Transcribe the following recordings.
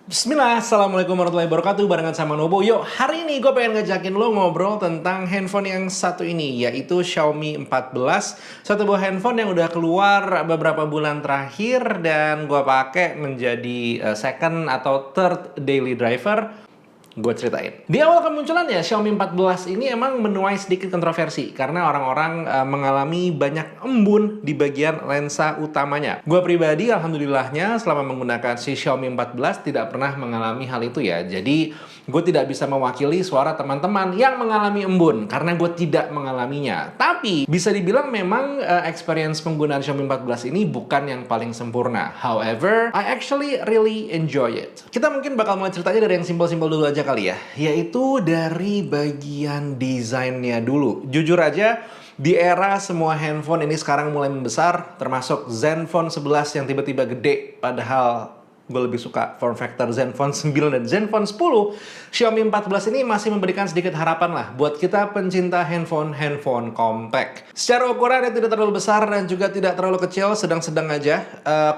Bismillah, Assalamualaikum warahmatullahi wabarakatuh. Barengan sama Nobo. Yuk, hari ini gue pengen ngajakin lo ngobrol tentang handphone yang satu ini, yaitu Xiaomi 14. Satu buah handphone yang udah keluar beberapa bulan terakhir dan gue pakai menjadi second atau third daily driver. Gue ceritain. Di awal kemunculannya, Xiaomi 14 ini emang menuai sedikit kontroversi karena orang-orang mengalami banyak embun di bagian lensa utamanya. Gue pribadi, alhamdulillahnya, selama menggunakan si Xiaomi 14 tidak pernah mengalami hal itu ya. Jadi, gue tidak bisa mewakili suara teman-teman yang mengalami embun karena gue tidak mengalaminya. Tapi, bisa dibilang memang experience penggunaan Xiaomi 14 ini bukan yang paling sempurna. However, I actually really enjoy it. Kita mungkin bakal mulai ceritanya dari yang simpel-simpel dulu aja kali ya, yaitu dari bagian desainnya dulu. Jujur aja, di era semua handphone ini sekarang mulai membesar, termasuk Zenfone 11 yang tiba-tiba gede, padahal gue lebih suka form factor Zenfone 9 dan Zenfone 10. Xiaomi 14 ini masih memberikan sedikit harapan lah buat kita pencinta handphone compact. Secara ukuran yang tidak terlalu besar dan juga tidak terlalu kecil, sedang-sedang aja,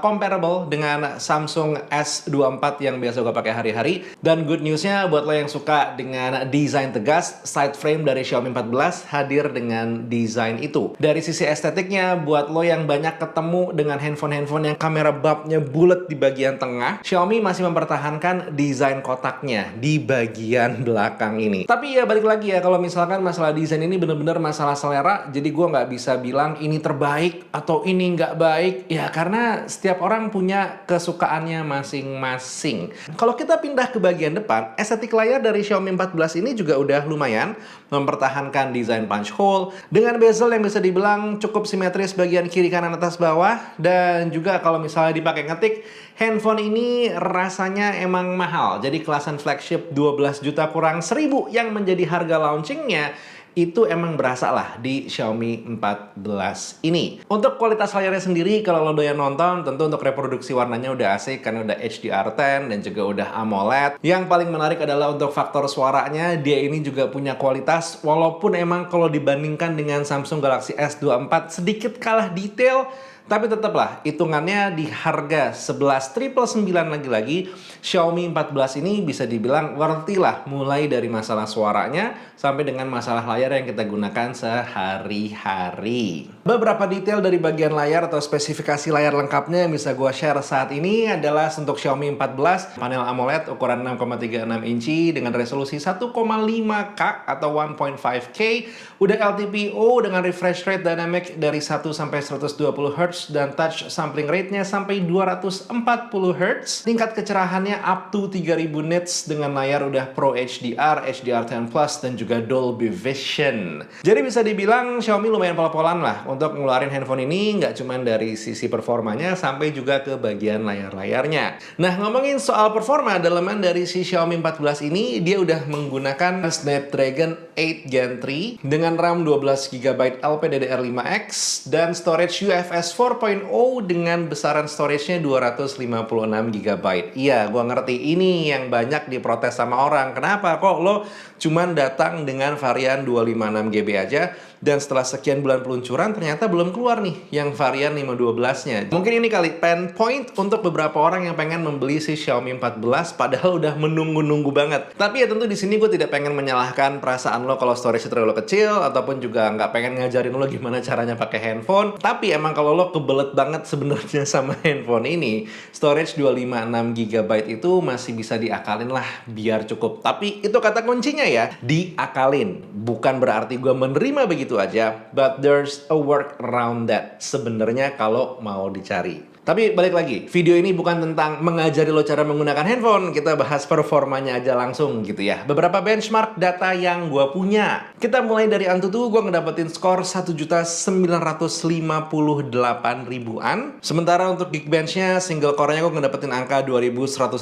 comparable dengan Samsung S24 yang biasa gue pakai hari-hari. Dan good newsnya buat lo yang suka dengan desain tegas, side frame dari Xiaomi 14 hadir dengan desain itu. Dari sisi estetiknya, buat lo yang banyak ketemu dengan handphone-handphone yang kamera bulbnya bulat di bagian tengah, Xiaomi masih mempertahankan desain kotaknya di bagian belakang ini. Tapi ya balik lagi ya, kalau misalkan masalah desain ini bener-bener masalah selera, jadi gue nggak bisa bilang ini terbaik atau ini nggak baik. Ya karena setiap orang punya kesukaannya masing-masing. Kalau kita pindah ke bagian depan, estetik layar dari Xiaomi 14 ini juga udah lumayan mempertahankan desain punch hole dengan bezel yang bisa dibilang cukup simetris bagian kiri kanan atas bawah, dan juga kalau misalnya dipakai ngetik, handphone ini rasanya emang mahal. Jadi kelasan flagship 12 juta kurang 1000 yang menjadi harga launchingnya itu emang berasa lah di Xiaomi 14 ini. Untuk kualitas layarnya sendiri, kalau lo doyan nonton, tentu untuk reproduksi warnanya udah asik karena udah HDR10 dan juga udah AMOLED. Yang paling menarik adalah untuk faktor suaranya, dia ini juga punya kualitas, walaupun emang kalau dibandingkan dengan Samsung Galaxy S24 sedikit kalah detail, tapi tetaplah hitungannya di harga 11.999 lagi-lagi, Xiaomi 14 ini bisa dibilang worthy lah, mulai dari masalah suaranya sampai dengan masalah layar yang kita gunakan sehari-hari. Beberapa detail dari bagian layar atau spesifikasi layar lengkapnya yang bisa gue share saat ini adalah untuk Xiaomi 14, panel AMOLED ukuran 6,36 inci dengan resolusi 1,5K atau 1.5K, udah LTPO dengan refresh rate dynamic dari 1 sampai 120 Hz dan touch sampling rate-nya sampai 240 Hz. Tingkat kecerahannya up to 3000 nits dengan layar udah Pro HDR, HDR10+, dan juga Dolby Vision. Jadi bisa dibilang Xiaomi lumayan pol-polan lah untuk ngeluarin handphone ini, nggak cuma dari sisi performanya sampai juga ke bagian layar-layarnya. Nah, ngomongin soal performa, daleman dari si Xiaomi 14 ini, dia udah menggunakan Snapdragon 8 Gen 3 dengan RAM 12GB LPDDR5X dan storage UFS 4.0 dengan besaran storage-nya 256GB. Iya, gua ngerti ini yang banyak diprotes sama orang. Kenapa kok lo cuman datang dengan varian 256GB aja dan setelah sekian bulan peluncuran ternyata belum keluar nih yang varian 512-nya. Mungkin ini kali pain point untuk beberapa orang yang pengen membeli si Xiaomi 14 padahal udah menunggu-nunggu banget. Tapi ya tentu di sini gue tidak pengen menyalahkan perasaan lo kalau storage terlalu kecil ataupun juga nggak pengen ngajarin lo gimana caranya pakai handphone. Tapi emang kalau lo kebelet banget sebenarnya sama handphone ini, storage 256GB itu masih bisa diakalin lah biar cukup. Tapi itu kata kuncinya ya, diakalin. Bukan berarti gue menerima begitu aja, but there's a work around that sebenarnya kalau mau dicari. Tapi balik lagi, video ini bukan tentang mengajari lo cara menggunakan handphone, kita bahas performanya aja langsung gitu ya. Beberapa benchmark data yang gue punya. Kita mulai dari Antutu, gue ngedapetin skor 1.958.000-an. Sementara untuk Geekbench-nya, single core-nya gue ngedapetin angka 2.152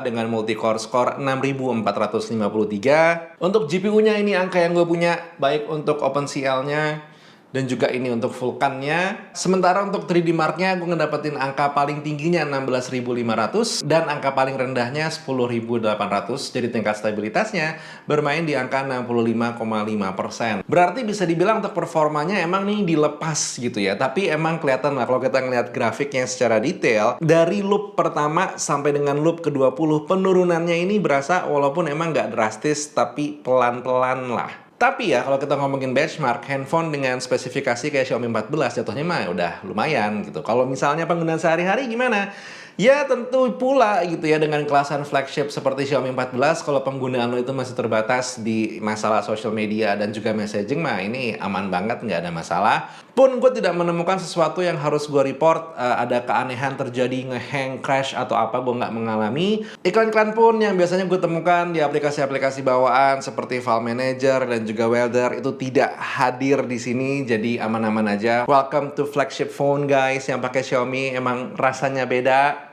dengan multi-core skor 6.453. Untuk GPU-nya ini angka yang gue punya, baik untuk OpenCL-nya Dan juga ini untuk Vulkan-nya. Sementara untuk 3D Mark-nya gue ngedapetin angka paling tingginya 16.500 dan angka paling rendahnya 10.800. Jadi tingkat stabilitasnya bermain di angka 65,5%. Berarti bisa dibilang untuk performanya emang nih dilepas gitu ya. Tapi emang kelihatan lah kalau kita ngeliat grafiknya secara detail, dari loop pertama sampai dengan loop ke-20 penurunannya ini berasa walaupun emang nggak drastis tapi pelan-pelan lah. Tapi ya kalau kita ngomongin benchmark, handphone dengan spesifikasi kayak Xiaomi 14 jatuhnya mah udah lumayan gitu. Kalau misalnya penggunaan sehari-hari gimana? Ya tentu pula gitu ya, dengan kelasan flagship seperti Xiaomi 14, kalau penggunaan lo itu masih terbatas di masalah social media dan juga messaging mah ini aman banget, nggak ada masalah. Pun gue tidak menemukan sesuatu yang harus gue report, ada keanehan terjadi, ngehang, crash atau apa, gue nggak mengalami. Iklan-iklan pun yang biasanya gue temukan di aplikasi-aplikasi bawaan seperti File Manager dan juga Welder itu tidak hadir di sini, jadi aman-aman aja. Welcome to flagship phone guys, yang pakai Xiaomi emang rasanya beda.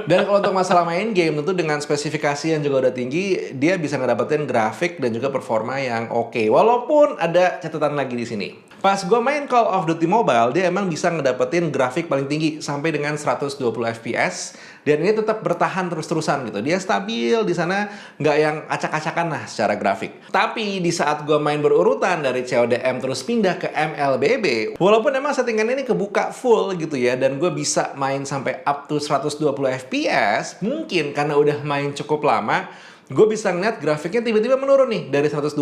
Dan kalau untuk masalah main game, tentu dengan spesifikasi yang juga udah tinggi, dia bisa ngedapetin grafik dan juga performa yang oke. Walaupun ada catatan lagi di sini. Pas gue main Call of Duty Mobile, dia emang bisa ngedapetin grafik paling tinggi sampai dengan 120 fps, dan ini tetap bertahan terus-terusan gitu. Dia stabil di sana, nggak yang acak-acakan lah secara grafik. Tapi di saat gue main berurutan dari CODM terus pindah ke MLBB, walaupun emang settingan ini kebuka full gitu ya, dan gue bisa main sampai up to 120 fps, mungkin karena udah main cukup lama, gue bisa ngeliat grafiknya tiba-tiba menurun nih dari 120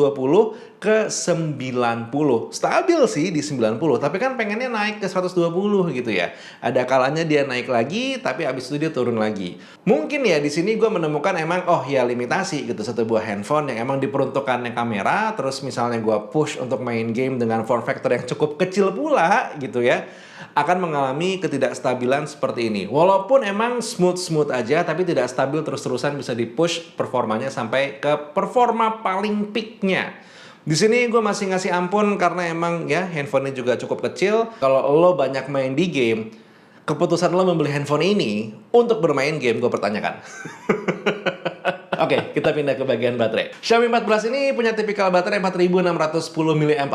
ke 90. Stabil sih di 90, tapi kan pengennya naik ke 120 gitu ya. Ada kalanya dia naik lagi, tapi abis itu dia turun lagi. Mungkin ya di sini gue menemukan emang oh ya limitasi gitu, satu buah handphone yang emang diperuntukkannya kamera, terus misalnya gue push untuk main game dengan form factor yang cukup kecil pula gitu ya, akan mengalami ketidakstabilan seperti ini. Walaupun emang smooth-smooth aja, tapi tidak stabil terus-terusan, bisa di-push performanya sampai ke performa paling peak-nya. Di sini gue masih ngasih ampun karena emang ya handphonenya juga cukup kecil. Kalau lo banyak main di game, keputusan lo membeli handphone ini untuk bermain game, gue pertanyakan. Oke, kita pindah ke bagian baterai. Xiaomi 14 ini punya tipikal baterai 4610 mAh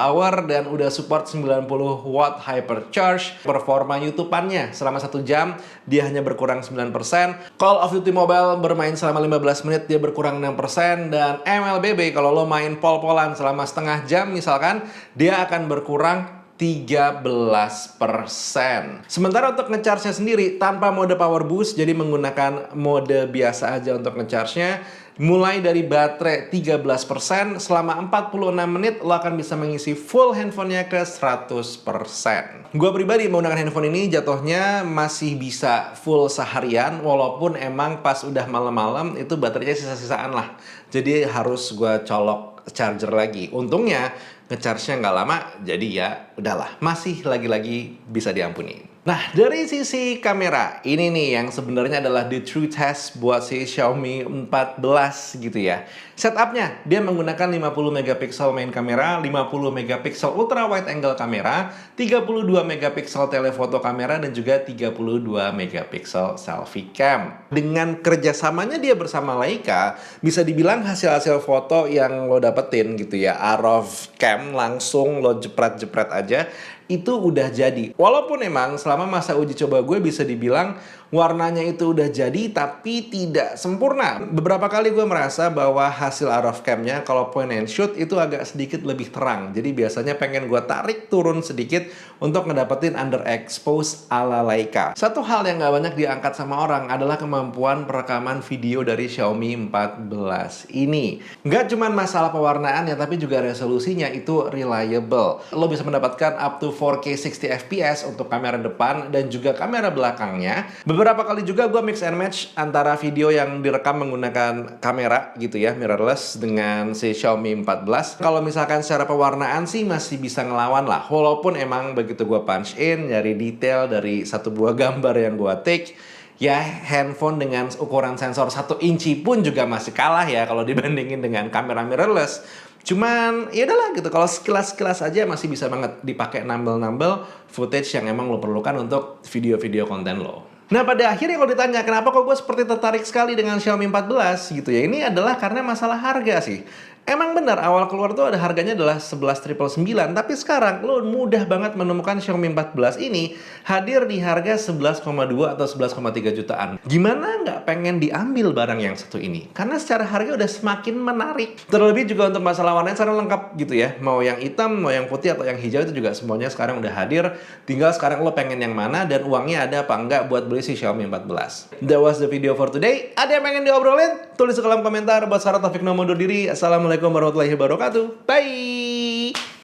dan udah support 90 watt hypercharge. Performa YouTube-annya selama 1 jam dia hanya berkurang 9%. Call of Duty Mobile bermain selama 15 menit dia berkurang 6%, dan MLBB kalau lo main pol-polan selama setengah jam misalkan, dia akan berkurang 13%. Sementara untuk ngecharge-nya sendiri tanpa mode power boost, jadi menggunakan mode biasa aja untuk ngecharge-nya, mulai dari baterai 13%, selama 46 menit lo akan bisa mengisi full handphonenya ke 100%. Gue pribadi menggunakan handphone ini jatuhnya masih bisa full seharian, walaupun emang pas udah malam-malam itu baterainya sisa-sisaan lah. Jadi harus gue colok charger lagi. Untungnya ngecharge-nya nggak lama, jadi ya udahlah, masih lagi-lagi bisa diampuni. Nah, dari sisi kamera, ini nih yang sebenarnya adalah the true test buat si Xiaomi 14 gitu ya. Setupnya, dia menggunakan 50 megapiksel main kamera, 50 megapiksel ultra wide angle kamera, 32 megapiksel telefoto kamera, dan juga 32 megapiksel selfie cam. Dengan kerjasamanya dia bersama Leica, bisa dibilang hasil-hasil foto yang lo dapetin gitu ya, RAW cam langsung lo jepret-jepret aja, itu udah jadi. Walaupun emang selama masa uji coba gue bisa dibilang warnanya itu udah jadi tapi tidak sempurna. Beberapa kali gue merasa bahwa hasil RAW cam-nya kalau point and shoot itu agak sedikit lebih terang. Jadi biasanya pengen gue tarik turun sedikit untuk ngedapetin underexpose ala Leica. Satu hal yang gak banyak diangkat sama orang adalah kemampuan perekaman video dari Xiaomi 14 ini. Gak cuman masalah pewarnaan ya, tapi juga resolusinya itu reliable. Lo bisa mendapatkan up to 4K 60 fps untuk kamera depan dan juga kamera belakangnya. Beberapa kali juga gue mix and match antara video yang direkam menggunakan kamera gitu ya, mirrorless, dengan si Xiaomi 14. Kalau misalkan secara pewarnaan sih masih bisa ngelawan lah. Walaupun emang begitu gue punch in, nyari detail dari satu buah gambar yang gue take, ya handphone dengan ukuran sensor 1 inci pun juga masih kalah ya kalau dibandingin dengan kamera mirrorless. Cuman ya udahlah gitu, kalau sekilas-sekilas aja masih bisa banget dipakai nambel-nambel footage yang emang lo perlukan untuk video-video konten lo. Nah, pada akhirnya kalau ditanya kenapa kok gue seperti tertarik sekali dengan Xiaomi 14 gitu ya, ini adalah karena masalah harga sih. Emang benar awal keluar tuh ada harganya adalah 11.999, tapi sekarang lo mudah banget menemukan Xiaomi 14 ini hadir di harga 11,2 atau 11,3 jutaan. Gimana nggak pengen diambil barang yang satu ini? Karena secara harga udah semakin menarik. Terlebih juga untuk masalah warnanya sekarang lengkap gitu ya. Mau yang hitam, mau yang putih atau yang hijau itu juga semuanya sekarang udah hadir. Tinggal sekarang lo pengen yang mana dan uangnya ada apa enggak buat beli si Xiaomi 14. That was the video for today. Ada yang pengen diobrolin? Tulis di kolom komentar. Buat sekarang Taufik Nomo undur diri. Assalamualaikum warahmatullahi wabarakatuh. Bye!